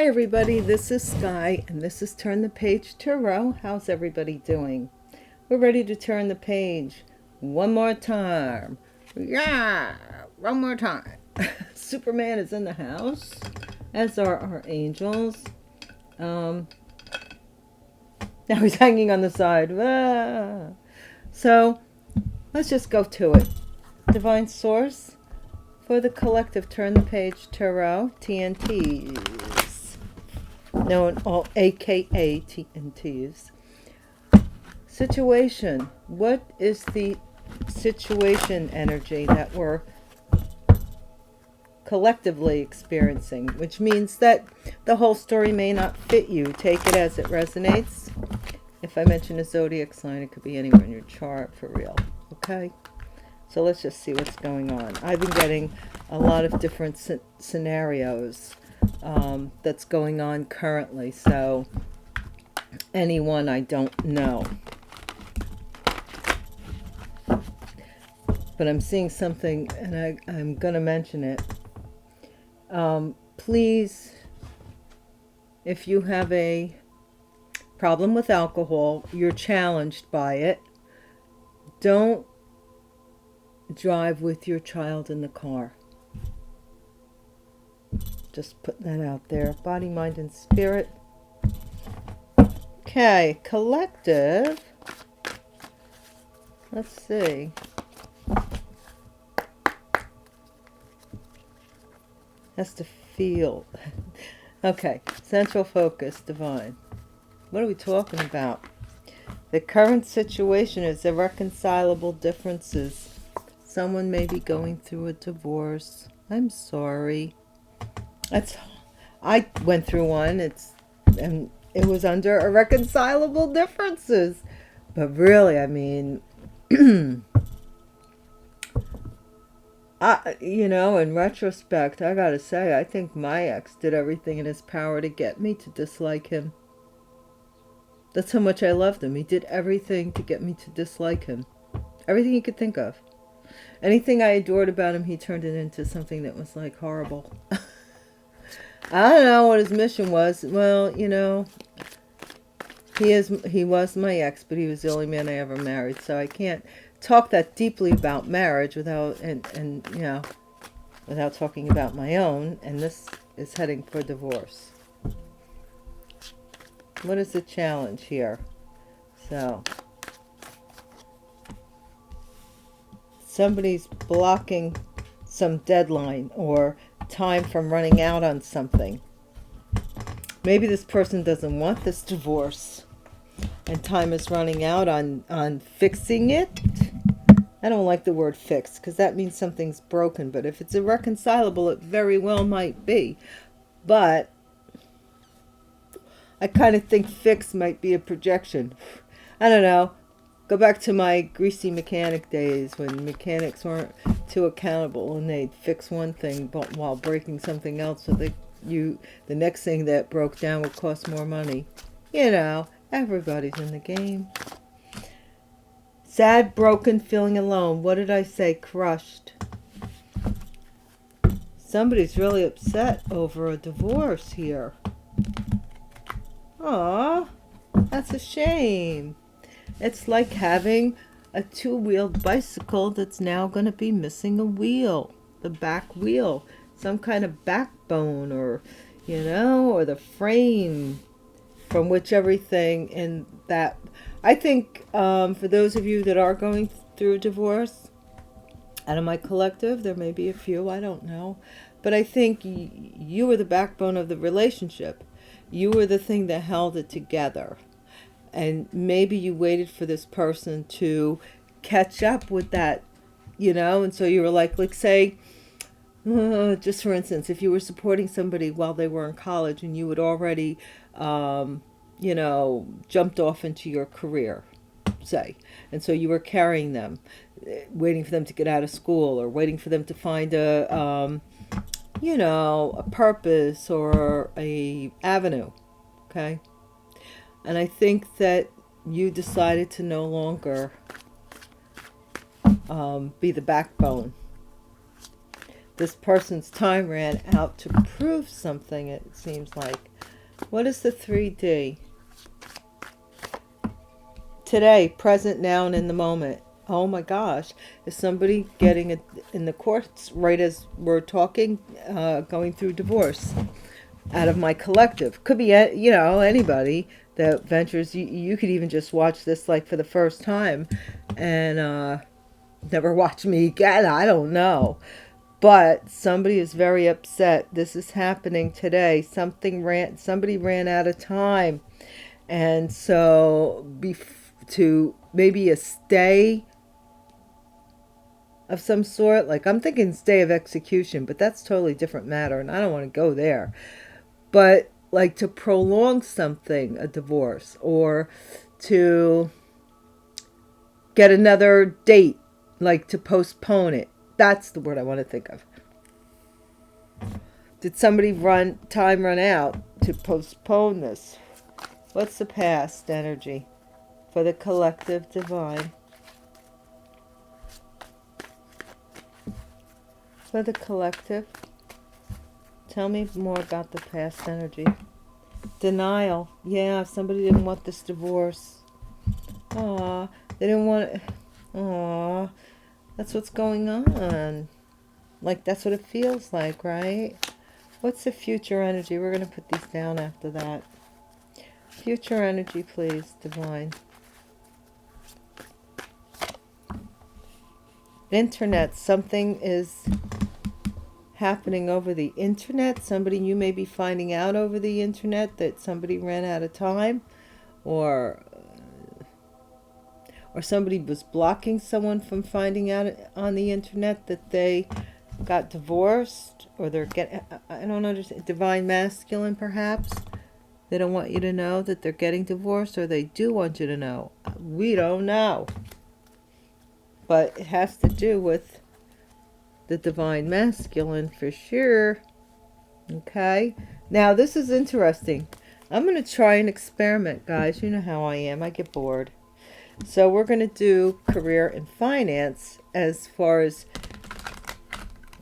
Hi everybody, this is Sky and this is Turn the Page Tarot. How's everybody doing? We're ready to turn the page one more time. Yeah, one more time. Superman is in the house, as are our angels. Now he's hanging on the side. Ah. So let's just go to it. Divine Source for the collective Turn the Page Tarot TNTs. Known all AKA TNTs. Situation. What is the situation energy that we're collectively experiencing? Which means that the whole story may not fit you. Take it as it resonates. If I mention a zodiac sign, it could be anywhere in your chart for real. Okay? So let's just see what's going on. I've been getting a lot of different scenarios that's going on currently. So anyone I don't know. But I'm seeing something, and I'm going to mention it. Please, if you have a problem with alcohol, you're challenged by it, don't drive with your child in the car. Just put that out there. Body, mind, and spirit. Okay, collective. Let's see. Has to feel. Okay, central focus, divine. What are we talking about? The current situation is irreconcilable differences. Someone may be going through a divorce. I'm sorry. I went through one. And it was under irreconcilable differences. But really, I mean, in retrospect, I gotta say, I think my ex did everything in his power to get me to dislike him. That's how much I loved him. He did everything to get me to dislike him. Everything he could think of. Anything I adored about him, he turned it into something that was like horrible. I don't know what his mission was. Well, he was my ex, but he was the only man I ever married. So I can't talk that deeply about marriage without talking about my own. And this is heading for divorce. What is the challenge here? So somebody's blocking some deadline or time from running out on something. Maybe this person doesn't want this divorce and time is running out on fixing it. I don't like the word fix because that means something's broken, but if it's irreconcilable, it very well might be. But I kind of think fix might be a projection. I don't know. Go back to my greasy mechanic days when mechanics weren't too accountable and they'd fix one thing but while breaking something else, so the next thing that broke down would cost more money. Everybody's in the game. Sad, broken, feeling alone. What did I say? Crushed. Somebody's really upset over a divorce here. Aw, that's a shame. It's like having a two-wheeled bicycle that's now going to be missing a wheel, the back wheel, some kind of backbone or the frame from which everything in that. I think for those of you that are going through a divorce, out of my collective, there may be a few, I don't know, but I think you were the backbone of the relationship. You were the thing that held it together. And maybe you waited for this person to catch up with that, and so you were like say, just for instance, if you were supporting somebody while they were in college and you had already, jumped off into your career, say, and so you were carrying them, waiting for them to get out of school or waiting for them to find a purpose or a avenue, okay? And I think that you decided to no longer be the backbone. this person's time ran out to prove something, it seems like. What is the 3D? Today, present, now, and in the moment. Oh my gosh. Is somebody getting it in the courts right as we're talking, going through divorce? Out of my collective. Could be, you know, anybody that ventures. You could even just watch this like for the first time and never watch me again. I don't know. But somebody is very upset. This is happening today. Somebody ran out of time. And so to maybe a stay of some sort. Like I'm thinking stay of execution, but that's totally different matter. And I don't want to go there. But like to prolong something, a divorce, or to get another date, like to postpone it. That's the word I want to think of. Did somebody time run out to postpone this? What's the past energy for the collective divine? For the collective, tell me more about the past energy. Denial. Yeah, somebody didn't want this divorce. Aw, they didn't want it. Aw, that's what's going on. Like, that's what it feels like, right? What's the future energy? We're going to put these down after that. Future energy, please, divine. Internet. Something is happening over the internet. Somebody, you may be finding out over the internet that somebody ran out of time, or somebody was blocking someone from finding out on the internet that they got divorced, or they're getting, I don't understand, divine masculine perhaps. They don't want you to know that they're getting divorced, or they do want you to know. We don't know. But it has to do with the divine masculine for sure. Okay. Now this is interesting. I'm going to try an experiment, guys. You know how I am. I get bored. So we're going to do career and finance as far as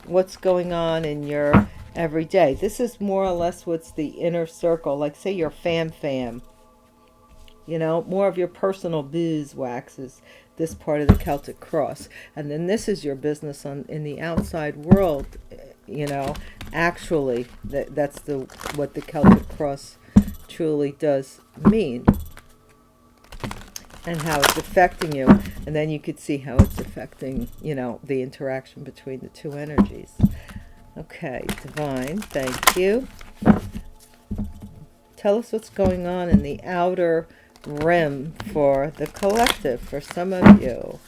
what's going on in your everyday. This is more or less what's the inner circle. Like say your fam. You know, more of your personal beeswax is this part of the Celtic cross. And then this is your business in the outside world. You know, actually, that's what the Celtic cross truly does mean. And how it's affecting you. And then you could see how it's affecting, you know, the interaction between the two energies. Okay, divine, thank you. Tell us what's going on in the outer rim for the collective, for some of you.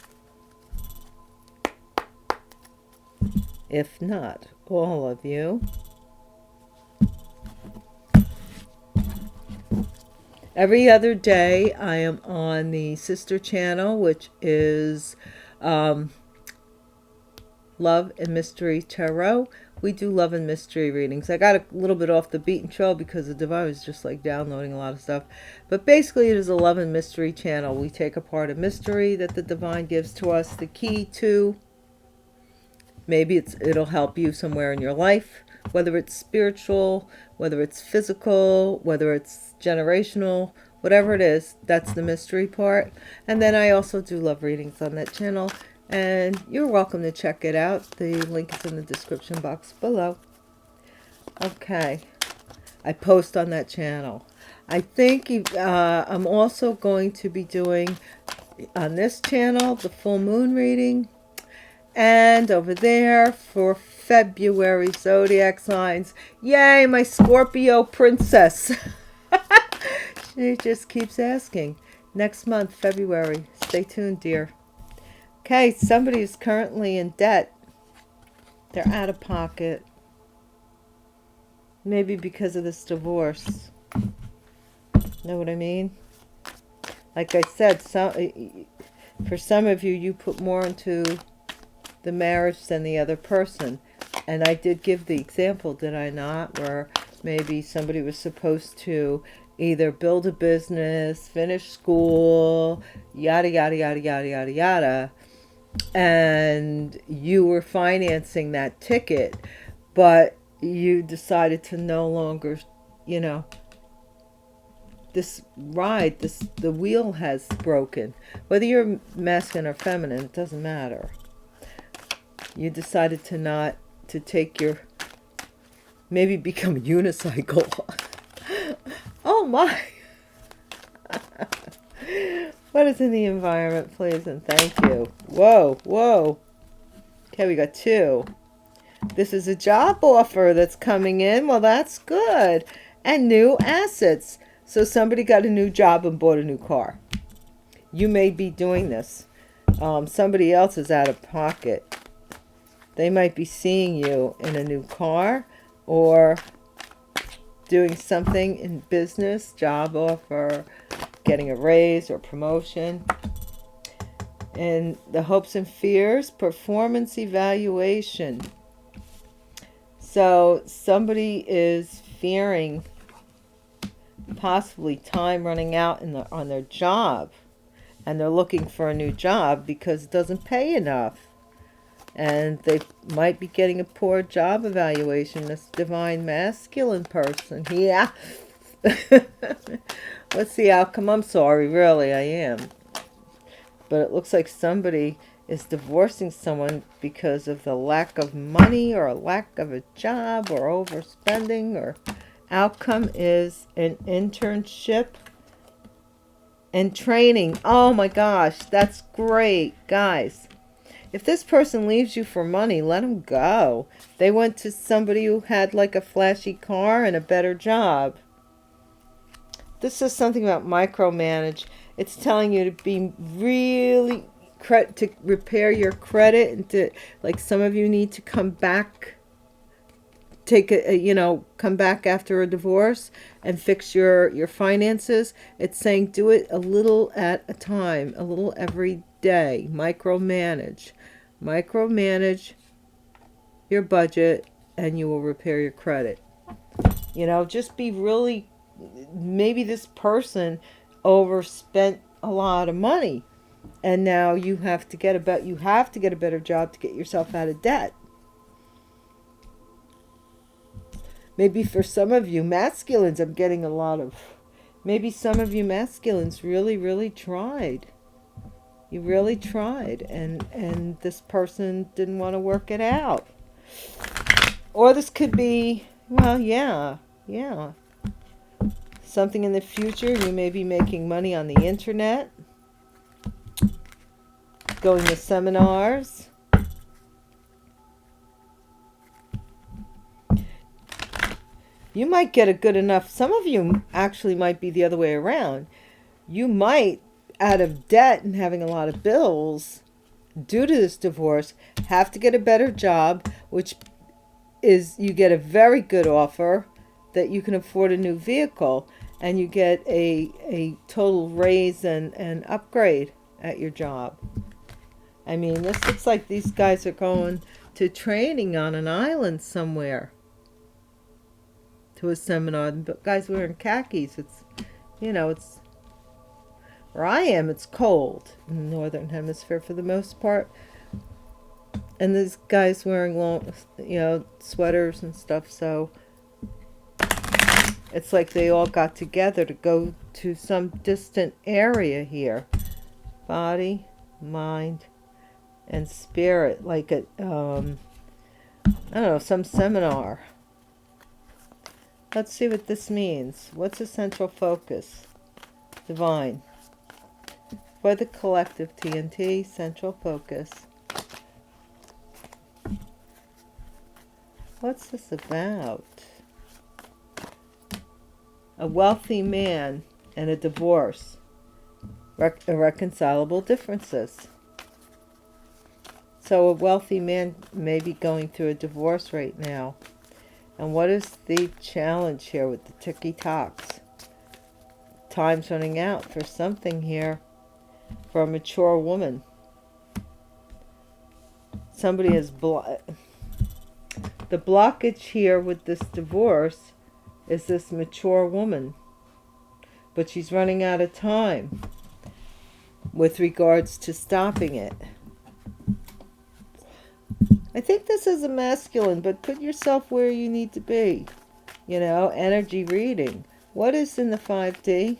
If not, all of you. Every other day I am on the sister channel, which is Love and Mystery Tarot. We do love and mystery readings. I got a little bit off the beaten trail because the divine was just like downloading a lot of stuff. But basically it is a love and mystery channel. We take apart a mystery that the divine gives to us, the key to. Maybe it'll help you somewhere in your life, whether it's spiritual, whether it's physical, whether it's generational, whatever it is, that's the mystery part. And then I also do love readings on that channel. And you're welcome to check it out. The link is in the description box below. Okay. I post on that channel. I think I'm also going to be doing on this channel the full moon reading. And over there for February zodiac signs. Yay, my Scorpio princess. She just keeps asking. Next month, February. Stay tuned, dear. Okay, somebody is currently in debt. They're out of pocket. Maybe because of this divorce. Know what I mean? Like I said, for some of you, you put more into the marriage than the other person. And I did give the example, did I not? Where maybe somebody was supposed to either build a business, finish school, yada, yada, yada, yada, yada, yada. and you were financing that ticket, but you decided to no longer, you know, this ride, the wheel has broken. Whether you're masculine or feminine, it doesn't matter. You decided to not, to take your, maybe become a unicycle. Oh my. What is in the environment, please, and thank you. Whoa, whoa. Okay, we got 2. This is a job offer that's coming in. Well, that's good. And new assets. So somebody got a new job and bought a new car. You may be doing this. Somebody else is out of pocket. They might be seeing you in a new car or doing something in business, job offer, getting a raise or promotion. And the hopes and fears, performance evaluation. So somebody is fearing possibly time running out on their job, and they're looking for a new job because it doesn't pay enough, and they might be getting a poor job evaluation. This divine masculine person, yeah. What's the outcome? I'm sorry, really, I am. But it looks like somebody is divorcing someone because of the lack of money or a lack of a job or overspending. Or outcome is an internship and training. Oh my gosh, that's great, guys. If this person leaves you for money, let them go. They went to somebody who had like a flashy car and a better job. This is something about micromanage. It's telling you to be really, to repair your credit, and to, like, some of you need to come back, come back after a divorce and fix your finances. It's saying do it a little at a time, a little every day. Micromanage your budget, and you will repair your credit. Just be really, maybe this person overspent a lot of money, and now you have to get a better job to get yourself out of debt. Maybe for some of you masculines, I'm getting a lot of, maybe some of you masculines really tried. You really tried, and this person didn't want to work it out. Or this could be, well, yeah. Something in the future, you may be making money on the internet, going to seminars. You might get a good enough, some of you actually might be the other way around. You might, out of debt and having a lot of bills due to this divorce, have to get a better job, which is you get a very good offer that you can afford a new vehicle, and you get a total raise and upgrade at your job. I mean, this looks like these guys are going to training on an island somewhere, to a seminar. The guys wearing khakis. It's, it's, where I am, it's cold in the northern hemisphere for the most part. And these guys wearing long, sweaters and stuff, so it's like they all got together to go to some distant area here. Body, mind, and spirit, like I don't know, some seminar. Let's see what this means. What's essential focus? Divine. For the collective TNT, central focus. What's this about? A wealthy man and a divorce. Irreconcilable differences. So a wealthy man may be going through a divorce right now. And what is the challenge here with the ticky-tocks? Time's running out for something here. For a mature woman. Somebody is the blockage here with this divorce is this mature woman. But she's running out of time with regards to stopping it. I think this is a masculine, but put yourself where you need to be. You know, energy reading. What is in the 5D?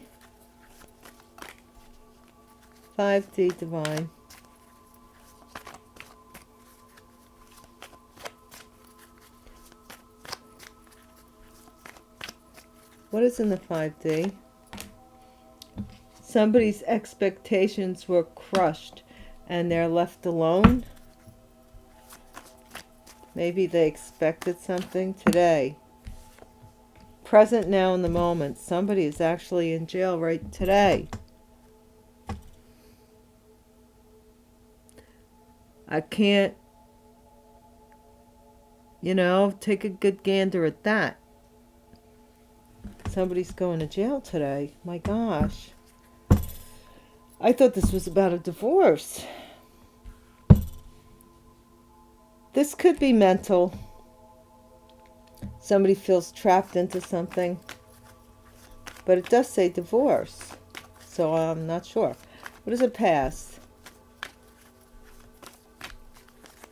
5D divine. What is in the 5D? Somebody's expectations were crushed and they're left alone. Maybe they expected something today. Present now in the moment. Somebody is actually in jail right today. I can't, you know, take a good gander at that. Somebody's going to jail today. My gosh. I thought this was about a divorce. This could be mental. Somebody feels trapped into something. But it does say divorce. So I'm not sure. What is it past?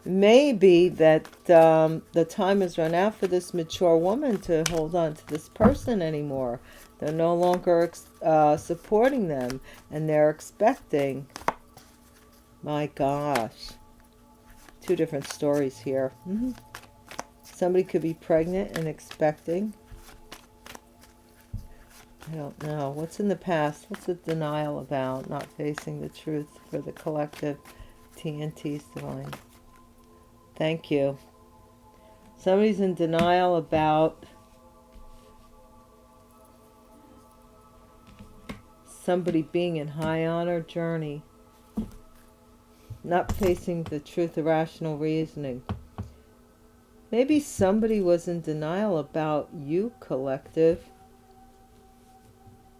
Maybe that the time has run out for this mature woman to hold on to this person anymore. They're no longer supporting them, and they're expecting. My gosh. Two different stories here. Somebody could be pregnant and expecting. I don't know. What's in the past? What's the denial about? Not facing the truth for the collective. TNT's divine. Thank you. Somebody's in denial about somebody being in high honor journey. Not facing the truth of rational reasoning. Maybe somebody was in denial about you, collective.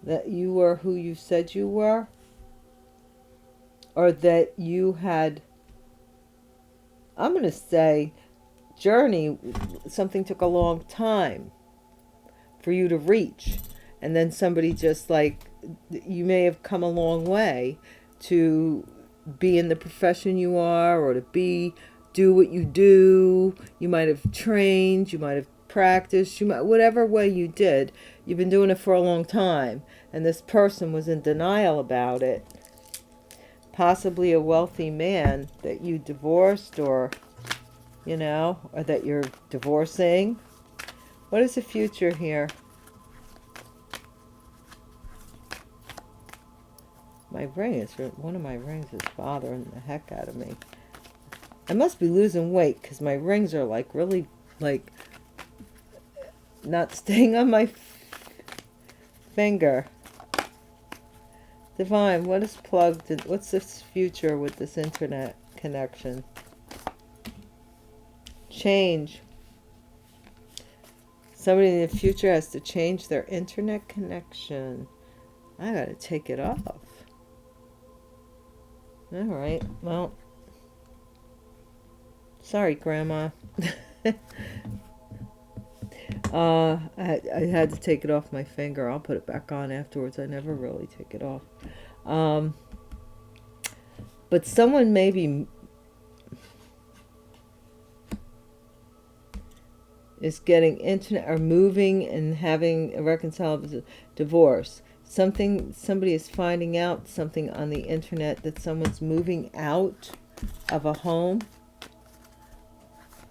That you were who you said you were. Or that you had, I'm going to say, journey, something took a long time for you to reach. And then somebody just like, you may have come a long way to be in the profession you are, or to do what you do. You might have trained, you might have practiced, whatever way you did, you've been doing it for a long time. And this person was in denial about it. Possibly a wealthy man that you divorced, or, you know, or that you're divorcing. What is the future here? My ring is, one of my rings is bothering the heck out of me. I must be losing weight because my rings are like really, like, not staying on my finger. Divine, what is plugged in? What's this future with this internet connection? Change. Somebody in the future has to change their internet connection. I gotta take it off. Alright, well. Sorry, Grandma. I had to take it off my finger. I'll put it back on afterwards. I never really take it off. But someone maybe is getting internet, or moving and having a reconcilable divorce. Somebody is finding out something on the internet, that someone's moving out of a home.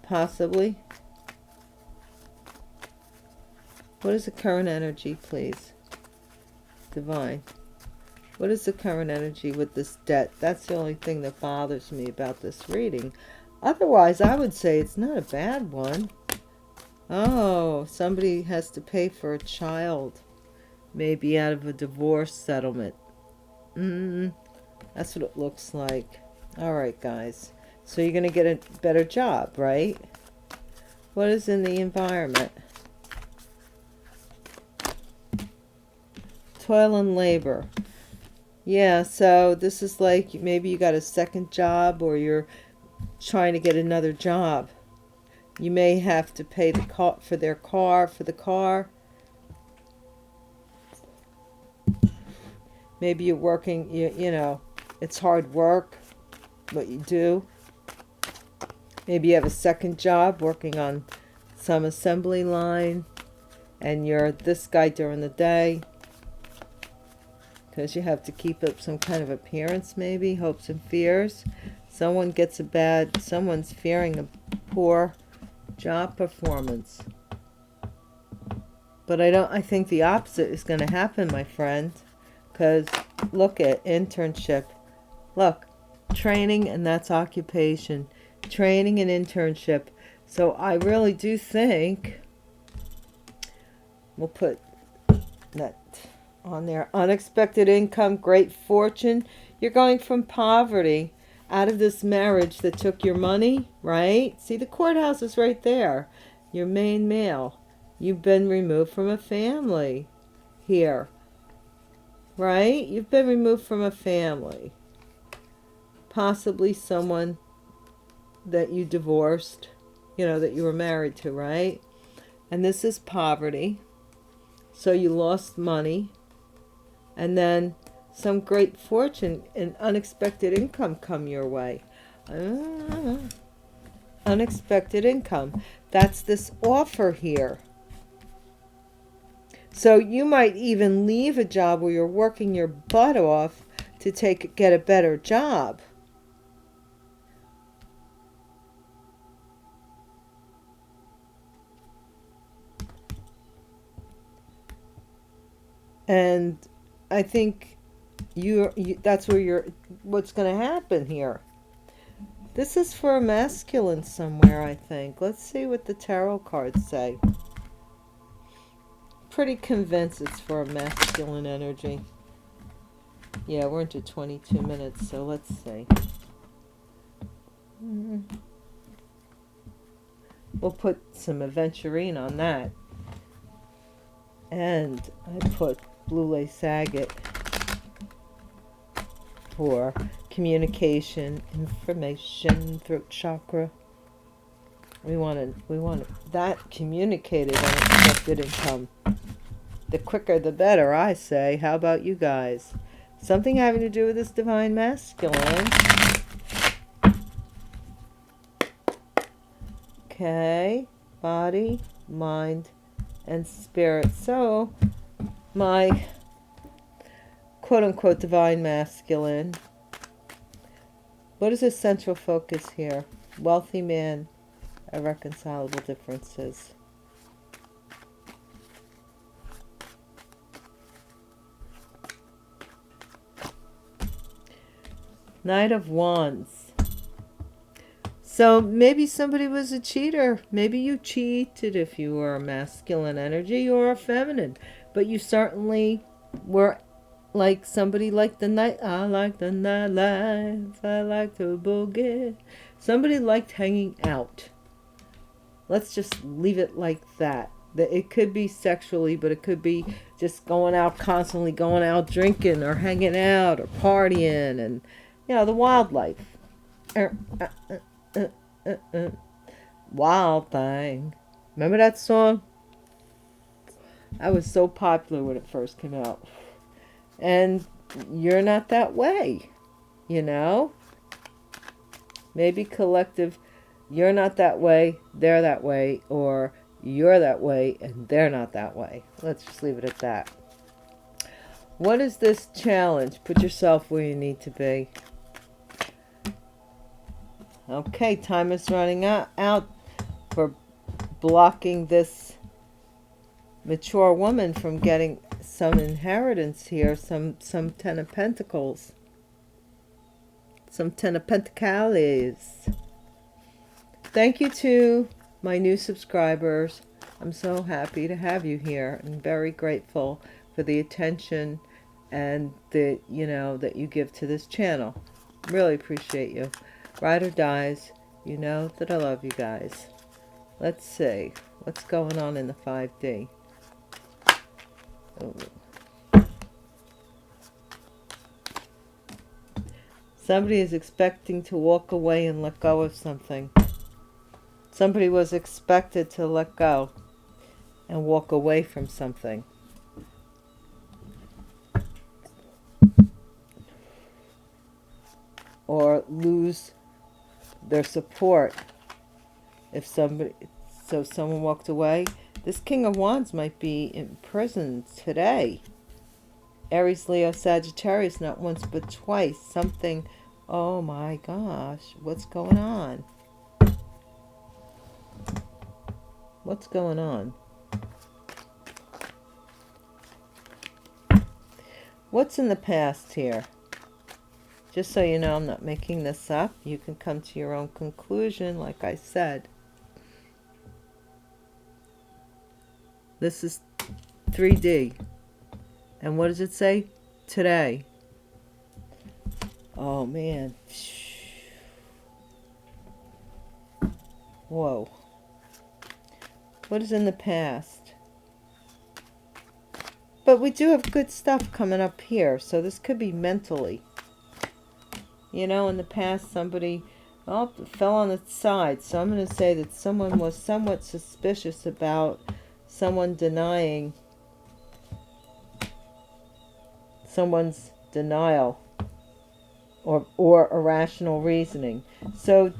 Possibly. What is the current energy, please? Divine. What is the current energy with this debt? That's the only thing that bothers me about this reading. Otherwise, I would say it's not a bad one. Oh, somebody has to pay for a child. Maybe out of a divorce settlement. That's what it looks like. Alright, guys. So you're going to get a better job, right? What is in the environment? Toil and labor. Yeah, so this is like maybe you got a second job, or you're trying to get another job. You may have to pay the for the car. Maybe you're working, you know, it's hard work, what you do. Maybe you have a second job working on some assembly line, and you're this guy during the day because you have to keep up some kind of appearance, maybe, hopes and fears. Someone's fearing a poor job performance. But I think the opposite is going to happen, my friend, because look at internship. Look, training, and that's occupation. Training and internship. So I really do think we'll put that on there. Unexpected income, great fortune. You're going from poverty out of this marriage that took your money, right? See, the courthouse is right there. Your main male. You've been removed from a family here, right? You've been removed from a family. Possibly someone that you divorced, that you were married to, right? And this is poverty. So you lost money. And then some great fortune and unexpected income come your way. Unexpected income. That's this offer here. So you might even leave a job where you're working your butt off to get a better job. And I think that's what's going to happen here. This is for a masculine somewhere, I think. Let's see what the tarot cards say. Pretty convinced it's for a masculine energy. Yeah, we're into 22 minutes, so let's see. We'll put some aventurine on that. And I put blue lace agate for communication, information, throat chakra. We want that communicated unexpected income. The quicker the better, I say. How about you guys? Something having to do with this divine masculine. Okay, body, mind, and spirit. So, my quote-unquote divine masculine. What is his central focus here? Wealthy man, irreconcilable differences. Knight of Wands. So maybe somebody was a cheater. Maybe you cheated if you were a masculine energy or a feminine. But you certainly were like somebody like the night. I like the nightlife. I like to boogie. Somebody liked hanging out. Let's just leave it like that. It could be sexually, but it could be just going out constantly, going out drinking or hanging out or partying and, the wildlife. Wild thing. Remember that song? That was so popular when it first came out. And you're not that way, Maybe collective, you're not that way, they're that way, or you're that way and they're not that way. Let's just leave it at that. What is this challenge? Put yourself where you need to be. Okay, time is running out for blocking this mature woman from getting some inheritance here, some Ten of Pentacles. Some Ten of Pentacles. Thank you to my new subscribers. I'm so happy to have you here. I'm very grateful for the attention and that you give to this channel. Really appreciate you. Ride or dies, you know that I love you guys. Let's see what's going on in the 5D. Oh. Somebody is expecting to walk away and let go of something. Somebody was expected to let go and walk away from something. Or lose their support If somebody, so someone walked away. This King of Wands might be in prison today. Aries, Leo, Sagittarius, not once but twice. Something, oh my gosh, what's going on? What's going on? What's in the past here? Just so you know, I'm not making this up. You can come to your own conclusion, like I said. This is 3D. And what does it say? Today. Oh, man. Whoa. What is in the past? But we do have good stuff coming up here. So this could be mentally. You know, in the past, somebody fell on its side. So I'm going to say that someone was somewhat suspicious about someone denying someone's denial or irrational reasoning. So,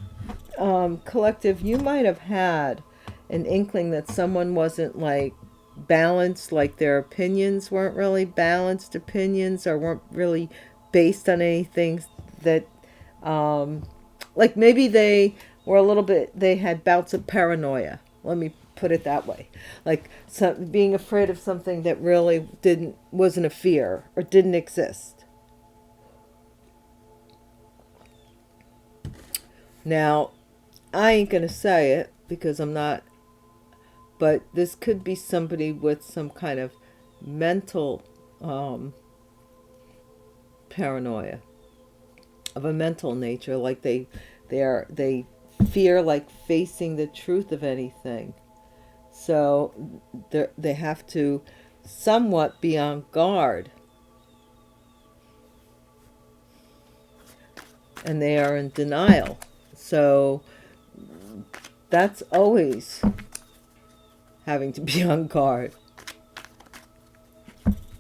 collective, you might have had an inkling that someone wasn't like balanced, like their opinions weren't really balanced opinions or weren't really based on anything that, like maybe they were a little bit, they had bouts of paranoia. Let me put it that way. Like being afraid of something that really wasn't a fear or didn't exist. Now, I ain't going to say it because I'm not, but this could be somebody with some kind of mental paranoia of a mental nature, like they fear like facing the truth of anything. So they have to somewhat be on guard. And they are in denial. So that's always having to be on guard.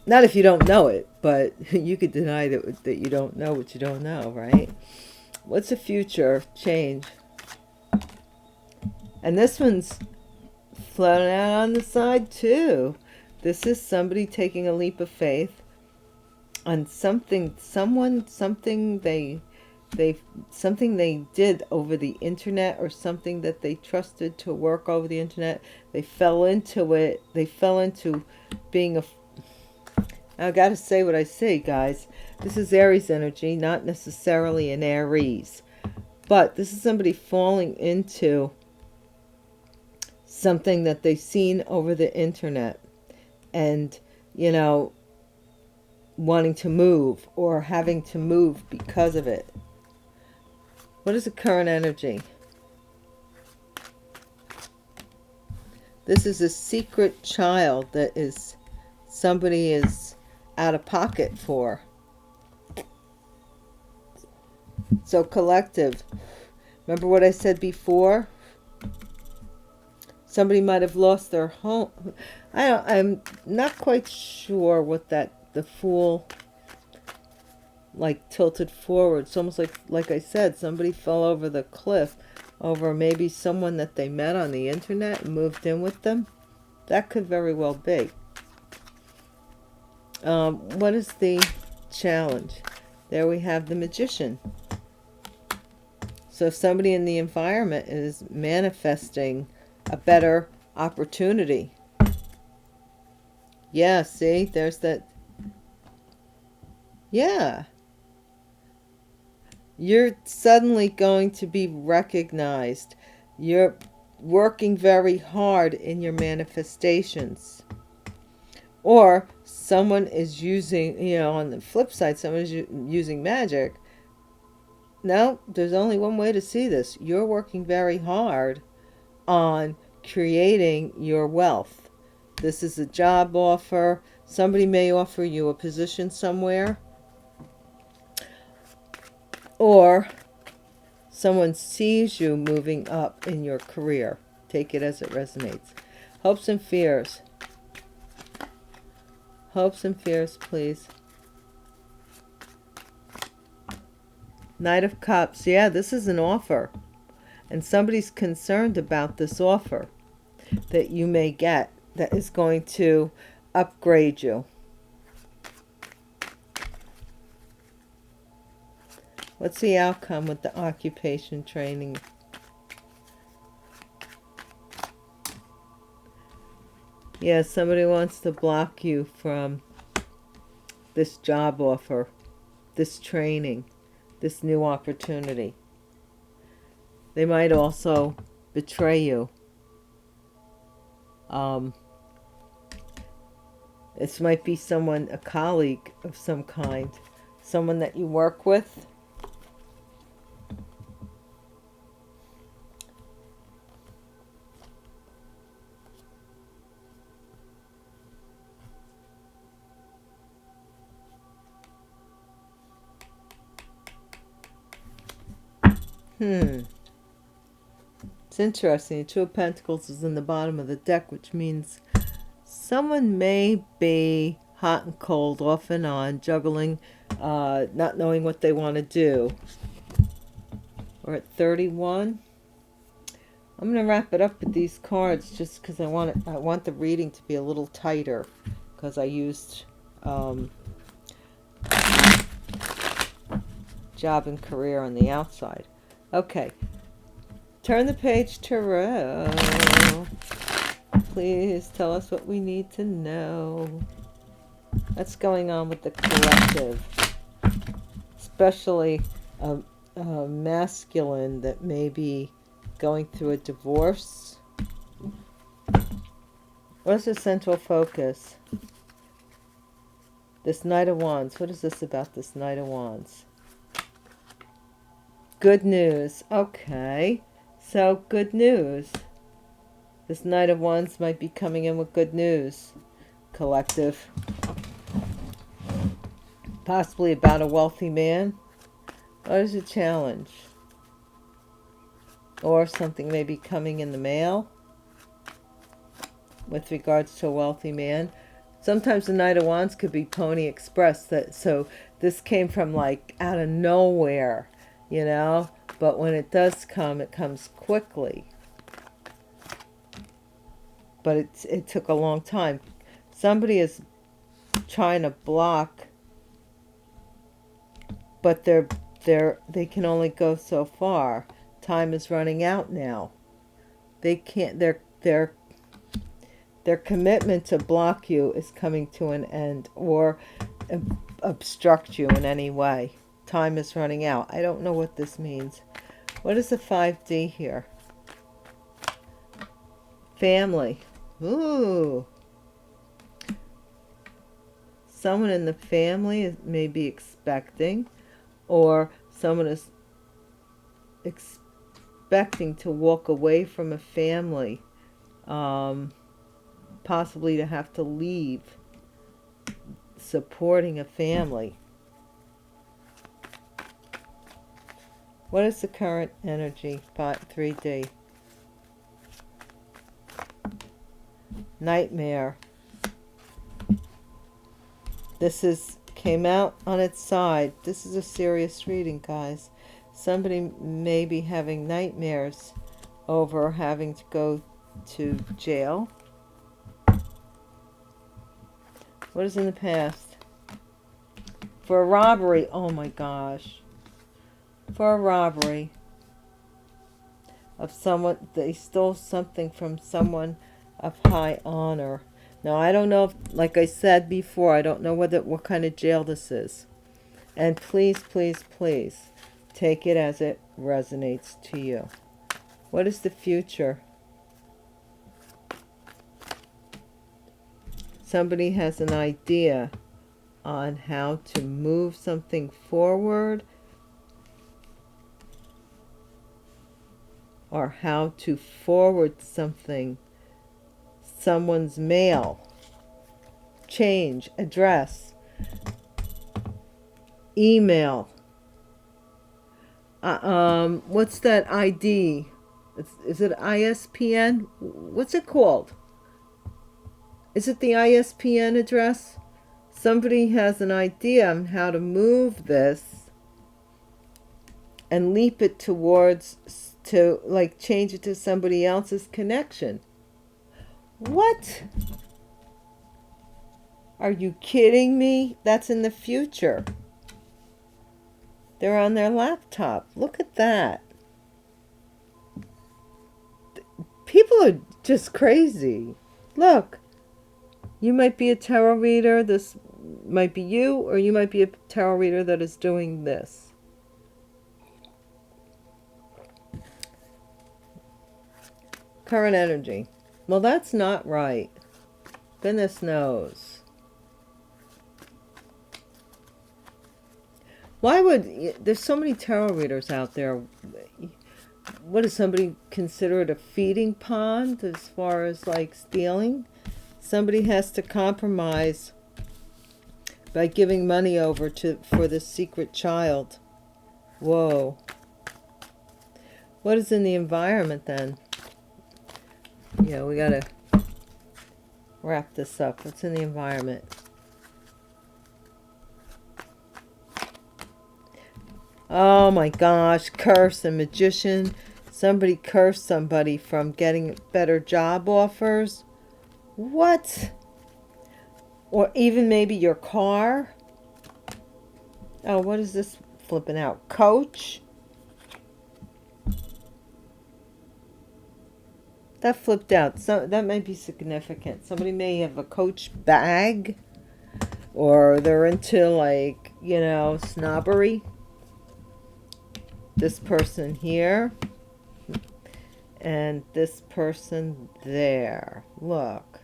Not if you don't know it, but you could deny that you don't know what you don't know, right? What's the future change? And this one's floating out on the side too. This is somebody taking a leap of faith on something they did over the internet, or something that they trusted to work over the internet. They fell into it. They fell into being a... I gotta say what I say, guys. This is Aries energy, not necessarily an Aries. But this is somebody falling into something that they've seen over the internet. And, you know, wanting to move or having to move because of it. What is the current energy? This is a secret child that is somebody is out of pocket for. So collective. Remember what I said before? Somebody might have lost their home. I'm not quite sure what the Fool like tilted forward. It's almost like I said, somebody fell over the cliff over maybe someone that they met on the internet and moved in with them. That could very well be. What is the challenge? There we have the Magician. So if somebody in the environment is manifesting a better opportunity. Yeah, see, there's that. Yeah. You're suddenly going to be recognized. You're working very hard in your manifestations. Or someone is using, you know, on the flip side, someone is using magic. No, there's only one way to see this. You're working very hard on creating your wealth. This is a job offer. Somebody may offer you a position somewhere. Or someone sees you moving up in your career. Take it as it resonates. Hopes and fears. Hopes and fears, please. Knight of Cups. Yeah, this is an offer. And somebody's concerned about this offer that you may get that is going to upgrade you. What's the outcome with the occupation training? Yeah, somebody wants to block you from this job offer, this training, this new opportunity. They might also betray you. This might be someone, a colleague of some kind, someone that you work with. It's interesting. The Two of Pentacles is in the bottom of the deck, which means someone may be hot and cold, off and on, juggling, not knowing what they want to do. We're at 31. I'm going to wrap it up with these cards just because I want the reading to be a little tighter, because I used job and career on the outside. Okay. Turn the page, Tarot. Please tell us what we need to know. What's going on with the collective? Especially a masculine that may be going through a divorce. What's the central focus? This Knight of Wands. What is this about this Knight of Wands? Good news. Okay. So, good news. This Knight of Wands might be coming in with good news. Collective. Possibly about a wealthy man. What is a challenge? Or something may be coming in the mail with regards to a wealthy man. Sometimes the Knight of Wands could be Pony Express. So this came from like out of nowhere, you know. But when it does come, it comes quickly. But it took a long time. Somebody is trying to block, but they can only go so far. Time is running out now. They can't. Their commitment to block you is coming to an end, or obstruct you in any way. Time is running out. I don't know what this means. What is the 5D here? Family. Ooh. Someone in the family may be expecting, or someone is expecting to walk away from a family, possibly to have to leave supporting a family. What is the current energy? 3D. Nightmare. This came out on its side. This is a serious reading, guys. Somebody may be having nightmares over having to go to jail. What is in the past? For a robbery. Oh my gosh. For a robbery of someone. They stole something from someone of high honor. Now, I don't know if, like I said before, I don't know what kind of jail this is. And please, please, please, take it as it resonates to you. What is the future? Somebody has an idea on how to move something forward, or how to forward something, someone's mail, change, address, email. What's that ID? Is it ISPN? What's it called? Is it the ISPN address? Somebody has an idea on how to move this and leap it towards to like change it to somebody else's connection. What? Are you kidding me? That's in the future. They're on their laptop. Look at that. People are just crazy. Look, you might be a tarot reader. This might be you, or you might be a tarot reader that is doing this. Current energy. Well, that's not right. Goodness knows. Why would... There's so many tarot readers out there. What does somebody consider it, a feeding pond as far as like stealing? Somebody has to compromise by giving money over for this secret child. Whoa. What is in the environment then? Yeah, we gotta wrap this up. What's in the environment? Oh my gosh, curse and magician. Somebody cursed somebody from getting better job offers. What? Or even maybe your car. Oh, what is this flipping out? Coach? That flipped out. So that might be significant. Somebody may have a Coach bag. Or they're into like, you know, snobbery. This person here. And this person there. Look.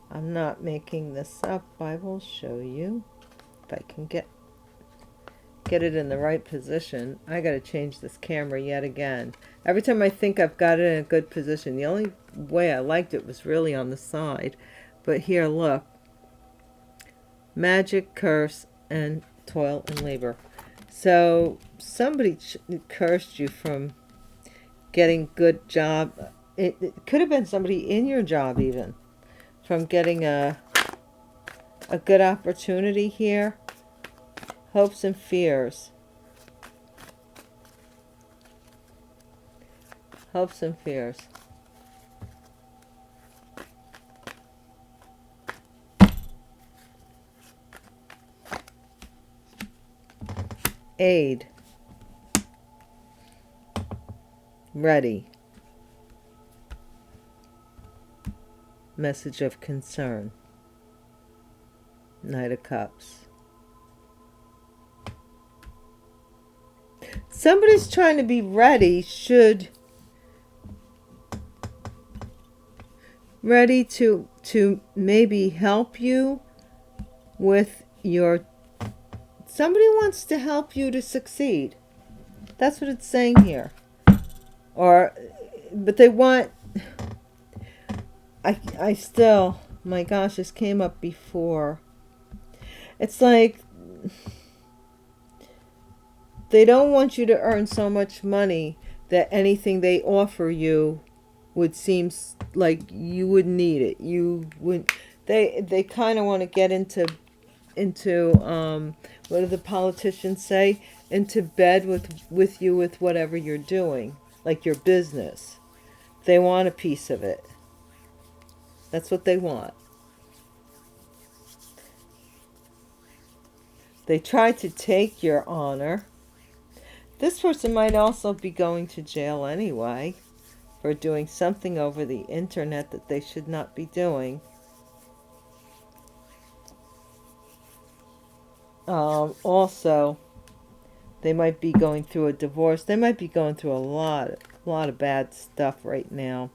I'm not making this up. I will show you. If I can get it in the right position. I got to change this camera yet again. Every time I think I've got it in a good position. The only way I liked it was really on the side. But here, look. Magic, curse, and toil and labor. So somebody cursed you from getting good job. It could have been somebody in your job even. From getting a good opportunity here. Hopes and fears. Hopes and fears. Aid. Ready. Message of concern. Knight of Cups. Somebody's trying to be ready, ready to maybe help you with your... Somebody wants to help you to succeed. That's what it's saying here. But they want... I still... My gosh, this came up before. It's like... They don't want you to earn so much money that anything they offer you would seem like you wouldn't need it. You would... They kind of want to get into what do the politicians say? Into bed with you with whatever you're doing, like your business. They want a piece of it. That's what they want. They try to take your honor. This person might also be going to jail anyway for doing something over the internet that they should not be doing. Also, they might be going through a divorce. They might be going through a lot of bad stuff right now.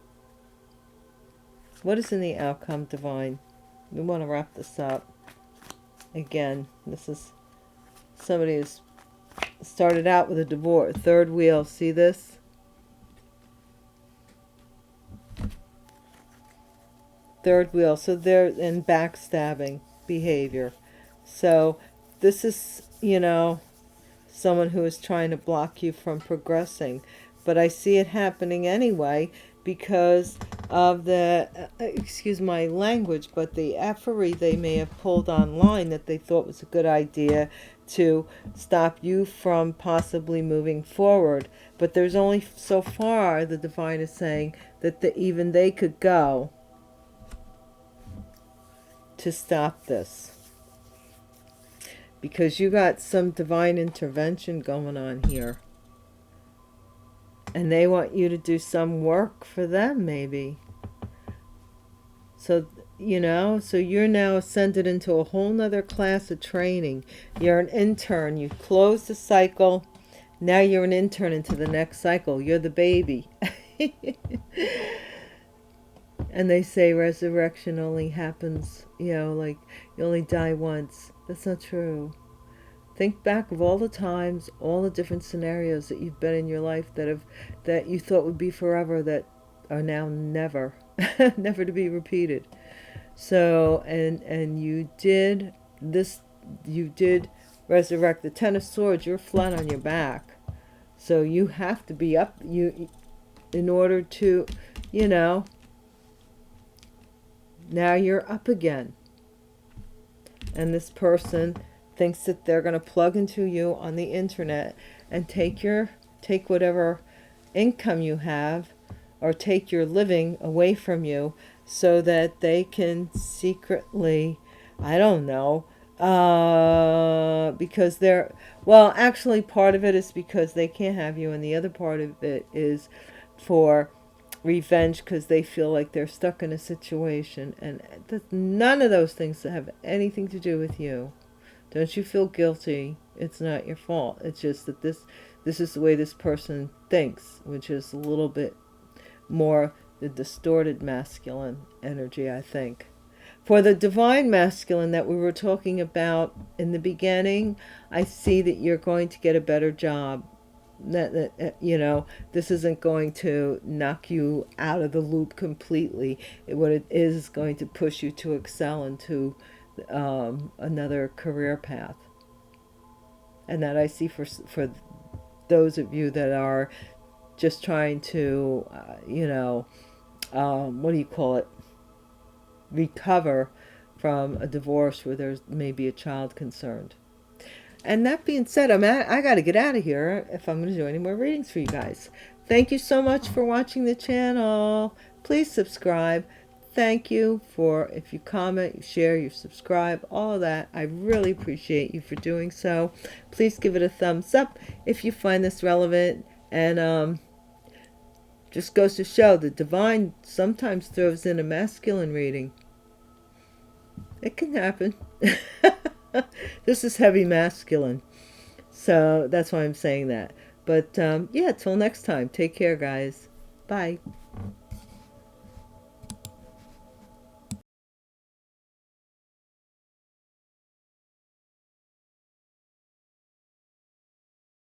What is in the outcome, divine? We want to wrap this up. Again, this is somebody who's started out with a divorce. Third wheel. See this? Third wheel. So they're in backstabbing behavior. So this is, you know, someone who is trying to block you from progressing. But I see it happening anyway because of the, excuse my language, but the effery they may have pulled online that they thought was a good idea to stop you from possibly moving forward. But there's only so far, the divine is saying, that even they could go to stop this. Because you got some divine intervention going on here. And they want you to do some work for them, maybe. So, you know, so you're now ascended into a whole nother class of training. You're an intern. You closed the cycle. Now you're an intern into the next cycle. You're the baby. And they say resurrection only happens, you know, like you only die once. That's not true. Think back of all the times, all the different scenarios that you've been in your life that you thought would be forever, that are now never, never to be repeated. So, and you did this, you did resurrect the Ten of Swords. You're flat on your back, so you have to be up. In order to, you know. Now you're up again, and this person thinks that they're going to plug into you on the internet and take whatever income you have, or take your living away from you, so that they can secretly, I don't know, because they're, well, actually part of it is because they can't have you, and the other part of it is for revenge, because they feel like they're stuck in a situation, and none of those things have anything to do with you. Don't you feel guilty? It's not your fault. It's just that this is the way this person thinks, which is a little bit more the distorted masculine energy, I think. For the divine masculine that we were talking about in the beginning, I see that you're going to get a better job. That you know, this isn't going to knock you out of the loop completely. What it is going to push you to excel into another career path. And that I see for those of you that are just trying to, you know, what do you call it? Recover from a divorce where there's maybe a child concerned. And that being said, I got to get out of here if I'm going to do any more readings for you guys. Thank you so much for watching the channel. Please subscribe. Thank you for, if you comment, you share, you subscribe, all of that. I really appreciate you for doing so. Please give it a thumbs up if you find this relevant. And just goes to show the divine sometimes throws in a masculine reading. It can happen. This is heavy masculine, so that's why I'm saying that. But yeah, till next time, take care, guys. Bye.